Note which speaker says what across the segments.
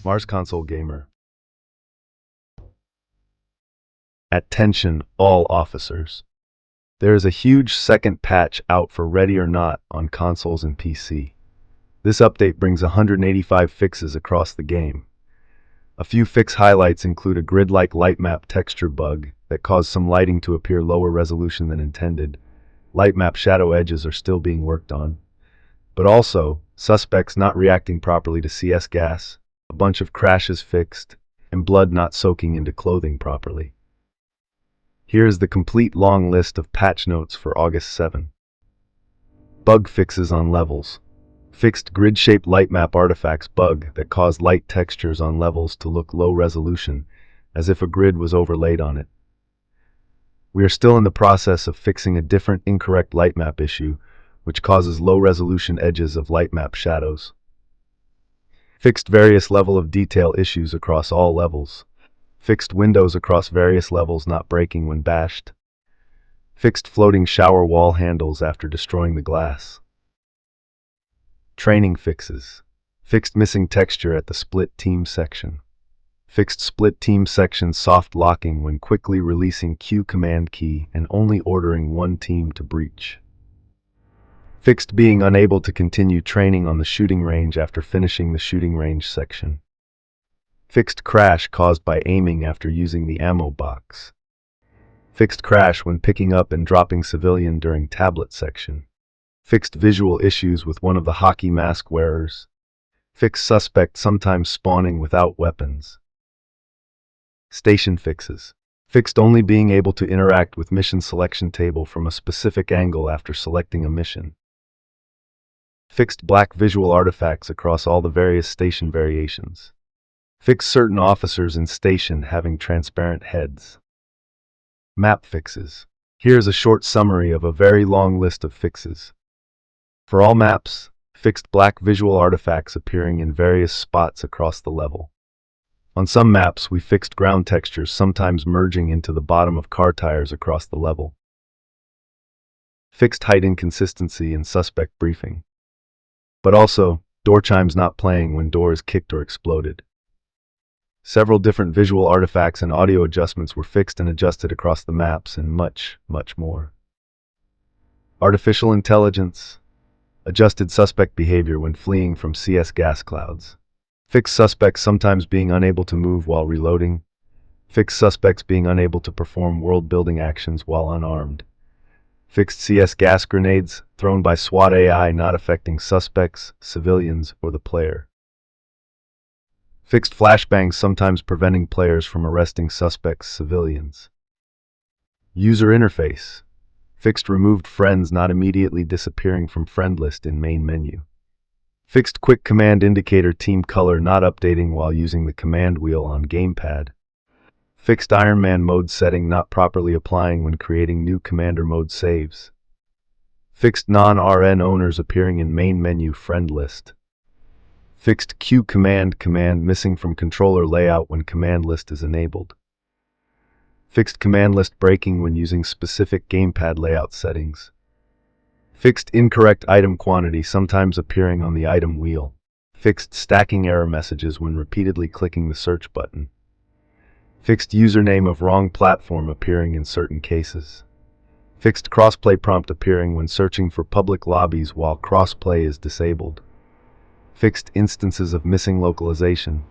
Speaker 1: Marsconsolegamer. Attention, all officers. There is a huge second patch out for Ready or Not on consoles and PC. This update brings 185 fixes across the game. A few fix highlights include a grid-like lightmap texture bug that caused some lighting to appear lower resolution than intended. Lightmap shadow edges are still being worked on. But also, suspects not reacting properly to CS gas, a bunch of crashes fixed, and blood not soaking into clothing properly. Here is the complete long list of patch notes for August 7. Bug fixes on levels. Fixed grid-shaped lightmap artifacts bug that caused light textures on levels to look low resolution, as if a grid was overlaid on it. We are still in the process of fixing a different incorrect lightmap issue, which causes low-resolution edges of lightmap shadows. Fixed various level of detail issues across all levels. Fixed windows across various levels not breaking when bashed. Fixed floating shower wall handles after destroying the glass. Training fixes. Fixed missing texture at the split team section. Fixed split team section soft locking when quickly releasing Q command key and only ordering one team to breach. Fixed being unable to continue training on the shooting range after finishing the shooting range section. Fixed crash caused by aiming after using the ammo box. Fixed crash when picking up and dropping civilian during tablet section. Fixed visual issues with one of the hockey mask wearers. Fixed suspect sometimes spawning without weapons. Station fixes. Fixed only being able to interact with mission selection table from a specific angle after selecting a mission. Fixed black visual artifacts across all the various station variations. Fix certain officers in station having transparent heads. Map fixes. Here's a short summary of a very long list of fixes. For all maps, fixed black visual artifacts appearing in various spots across the level. On some maps, we fixed ground textures sometimes merging into the bottom of car tires across the level. Fixed height inconsistency in suspect briefing. But also, door chimes not playing when door is kicked or exploded. Several different visual artifacts and audio adjustments were fixed and adjusted across the maps, and much, much more. Artificial intelligence. Adjusted suspect behavior when fleeing from CS gas clouds. Fixed suspects sometimes being unable to move while reloading. Fixed suspects being unable to perform world-building actions while unarmed. Fixed CS gas grenades thrown by SWAT AI not affecting suspects, civilians, or the player. Fixed flashbangs sometimes preventing players from arresting suspects, civilians. User interface. Fixed removed friends not immediately disappearing from friend list in main menu. Fixed quick command indicator team color not updating while using the command wheel on gamepad. Fixed Iron Man mode setting not properly applying when creating new commander mode saves. Fixed non-RN owners appearing in main menu friend list. Fixed Q command missing from controller layout when command list is enabled. Fixed command list breaking when using specific gamepad layout settings. Fixed incorrect item quantity sometimes appearing on the item wheel. Fixed stacking error messages when repeatedly clicking the search button. Fixed username of wrong platform appearing in certain cases. Fixed crossplay prompt appearing when searching for public lobbies while crossplay is disabled. Fixed instances of missing localization.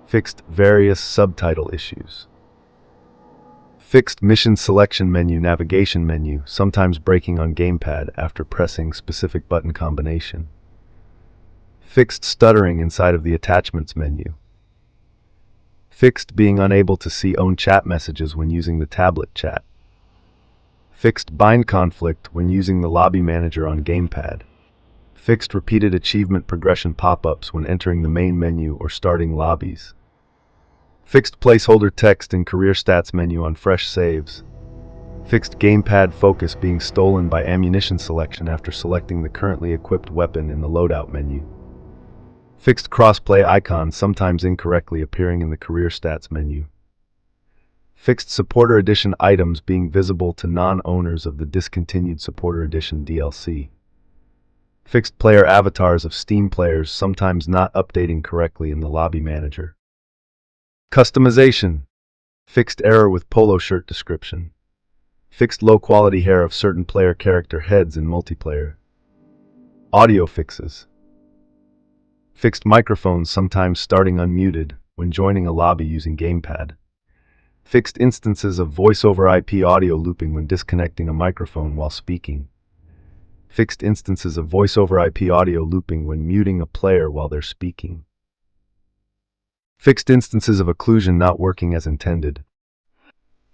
Speaker 1: Fixed various subtitle issues. Fixed mission selection menu navigation menu, sometimes breaking on gamepad after pressing specific button combination. Fixed stuttering inside of the attachments menu. Fixed being unable to see own chat messages when using the tablet chat. Fixed bind conflict when using the lobby manager on gamepad. Fixed repeated achievement progression pop-ups when entering the main menu or starting lobbies. Fixed placeholder text in career stats menu on fresh saves. Fixed gamepad focus being stolen by ammunition selection after selecting the currently equipped weapon in the loadout menu. Fixed crossplay icon sometimes incorrectly appearing in the career stats menu. Fixed supporter edition items being visible to non-owners of the discontinued supporter edition DLC. Fixed player avatars of Steam players sometimes not updating correctly in the lobby manager. Customization. Fixed error with polo shirt description. Fixed low-quality hair of certain player character heads in multiplayer. Audio fixes. Fixed microphones sometimes starting unmuted when joining a lobby using gamepad. Fixed instances of voice-over IP audio looping when disconnecting a microphone while speaking. Fixed instances of voice-over IP audio looping when muting a player while they're speaking. Fixed instances of occlusion not working as intended.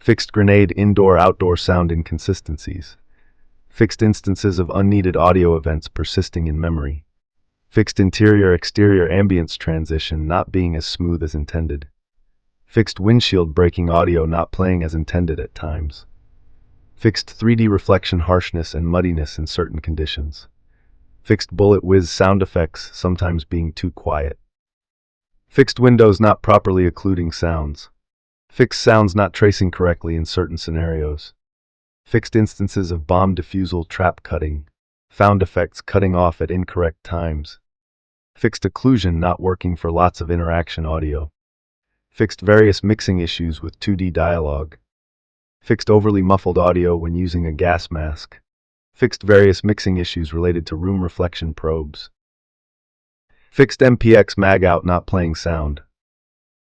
Speaker 1: Fixed grenade indoor-outdoor sound inconsistencies. Fixed instances of unneeded audio events persisting in memory. Fixed interior-exterior ambience transition not being as smooth as intended. Fixed windshield breaking audio not playing as intended at times. Fixed 3D reflection harshness and muddiness in certain conditions. Fixed bullet whiz sound effects sometimes being too quiet. Fixed windows not properly occluding sounds. Fixed sounds not tracing correctly in certain scenarios. Fixed instances of bomb defusal trap cutting. Sound effects cutting off at incorrect times. Fixed occlusion not working for lots of interaction audio. Fixed various mixing issues with 2D dialogue. Fixed overly muffled audio when using a gas mask. Fixed various mixing issues related to room reflection probes. Fixed MPX mag out not playing sound.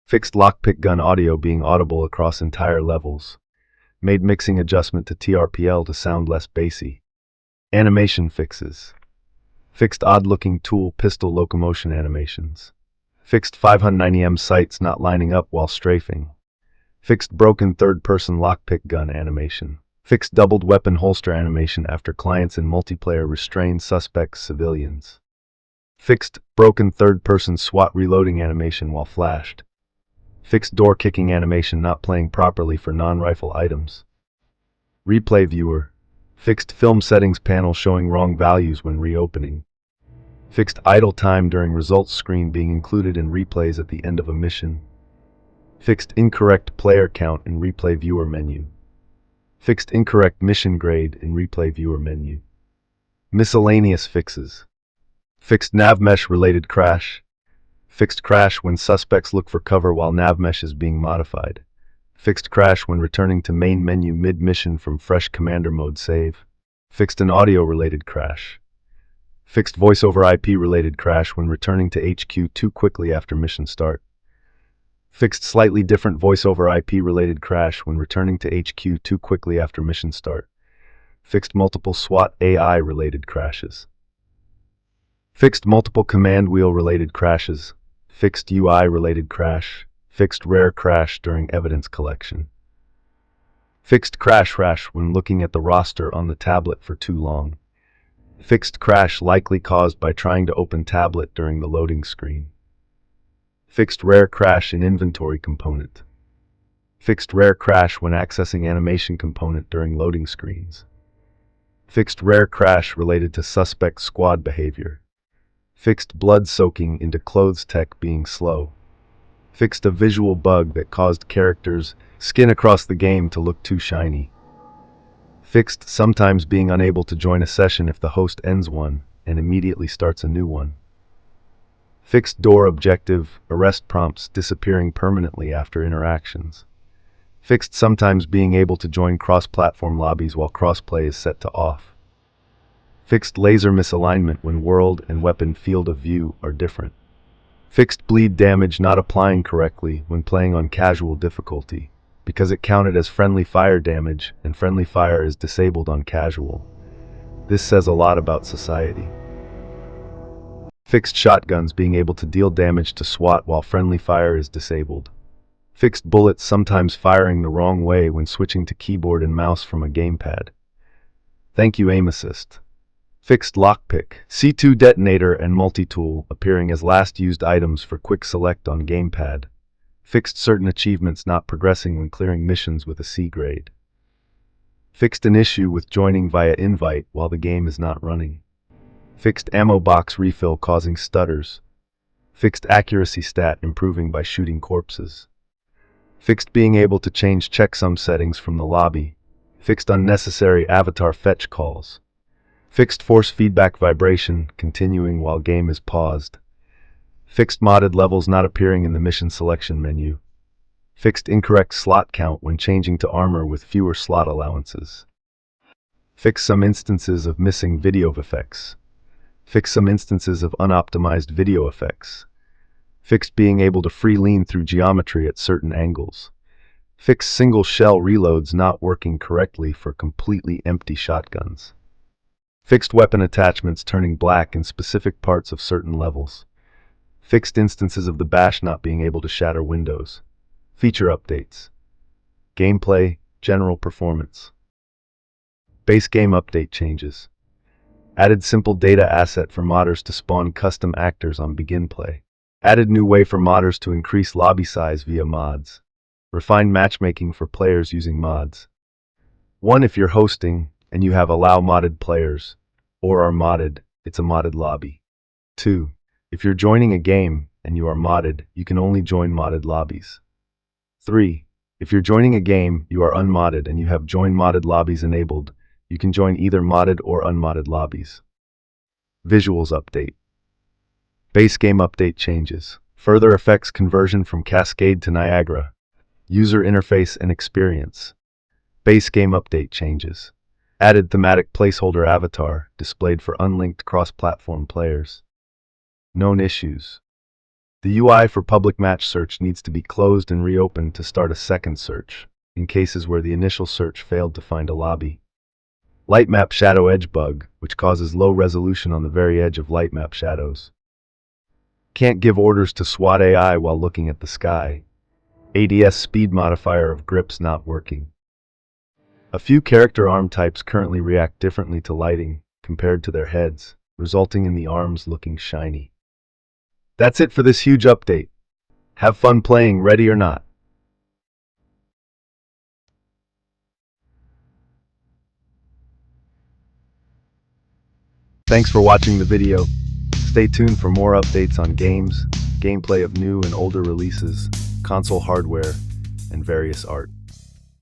Speaker 1: Fixed lockpick gun audio being audible across entire levels. Made mixing adjustment to TRPL to sound less bassy. Animation fixes. Fixed odd-looking tool pistol locomotion animations. Fixed 590M sights not lining up while strafing. Fixed broken third-person lockpick gun animation. Fixed doubled weapon holster animation after clients in multiplayer restrain suspects civilians. Fixed broken third-person SWAT reloading animation while flashed. Fixed door kicking animation not playing properly for non-rifle items. Replay viewer. Fixed film settings panel showing wrong values when reopening. Fixed idle time during results screen being included in replays at the end of a mission. Fixed incorrect player count in replay viewer menu. Fixed incorrect mission grade in replay viewer menu. Miscellaneous fixes. Fixed navmesh related crash. Fixed crash when suspects look for cover while navmesh is being modified. Fixed crash when returning to main menu mid-mission from fresh commander mode save. Fixed an audio-related crash. Fixed voice-over IP-related crash when returning to HQ too quickly after mission start. Fixed slightly different voice-over IP-related crash when returning to HQ too quickly after mission start. Fixed multiple SWAT AI-related crashes. Fixed multiple command wheel-related crashes. Fixed UI-related crash. Fixed rare crash during evidence collection. Fixed crash rash when looking at the roster on the tablet for too long. Fixed crash likely caused by trying to open tablet during the loading screen. Fixed rare crash in inventory component. Fixed rare crash when accessing animation component during loading screens. Fixed rare crash related to suspect squad behavior. Fixed blood soaking into clothes tech being slow. Fixed a visual bug that caused characters' skin across the game to look too shiny. Fixed sometimes being unable to join a session if the host ends one and immediately starts a new one. Fixed door objective, arrest prompts disappearing permanently after interactions. Fixed sometimes being able to join cross-platform lobbies while crossplay is set to off. Fixed laser misalignment when world and weapon field of view are different. Fixed bleed damage not applying correctly when playing on casual difficulty, because it counted as friendly fire damage and friendly fire is disabled on casual. This says a lot about society. Fixed shotguns being able to deal damage to SWAT while friendly fire is disabled. Fixed bullets sometimes firing the wrong way when switching to keyboard and mouse from a gamepad. Thank you, aim assist. Fixed lockpick, C2 detonator and multi-tool appearing as last used items for quick select on gamepad. Fixed certain achievements not progressing when clearing missions with a C grade. Fixed an issue with joining via invite while the game is not running. Fixed ammo box refill causing stutters. Fixed accuracy stat improving by shooting corpses. Fixed being able to change checksum settings from the lobby. Fixed unnecessary avatar fetch calls. Fixed force feedback vibration continuing while game is paused. Fixed modded levels not appearing in the mission selection menu. Fixed incorrect slot count when changing to armor with fewer slot allowances. Fix some instances of missing video effects. Fix some instances of unoptimized video effects. Fixed being able to free lean through geometry at certain angles. Fix single shell reloads not working correctly for completely empty shotguns. Fixed weapon attachments turning black in specific parts of certain levels. Fixed instances of the bash not being able to shatter windows. Feature updates. Gameplay, general performance. Base game update changes. Added simple data asset for modders to spawn custom actors on begin play. Added new way for modders to increase lobby size via mods. Refined matchmaking for players using mods. 1. If you're hosting and you have allow modded players, or are modded, it's a modded lobby. 2. If you're joining a game and you are modded, you can only join modded lobbies. 3. If you're joining a game, you are unmodded and you have join modded lobbies enabled, you can join either modded or unmodded lobbies. Visuals update. Base game update changes. Further affects conversion from Cascade to Niagara. User interface and experience. Base game update changes. Added thematic placeholder avatar displayed for unlinked cross-platform players. Known issues. The UI for public match search needs to be closed and reopened to start a second search, in cases where the initial search failed to find a lobby. Lightmap shadow edge bug, which causes low resolution on the very edge of lightmap shadows. Can't give orders to SWAT AI while looking at the sky. ADS speed modifier of grips not working. A few character arm types currently react differently to lighting compared to their heads, resulting in the arms looking shiny. That's it for this huge update. Have fun playing, ready or not. Thanks for watching the video. Stay tuned for more updates on games, gameplay of new and older releases, console hardware, and various art.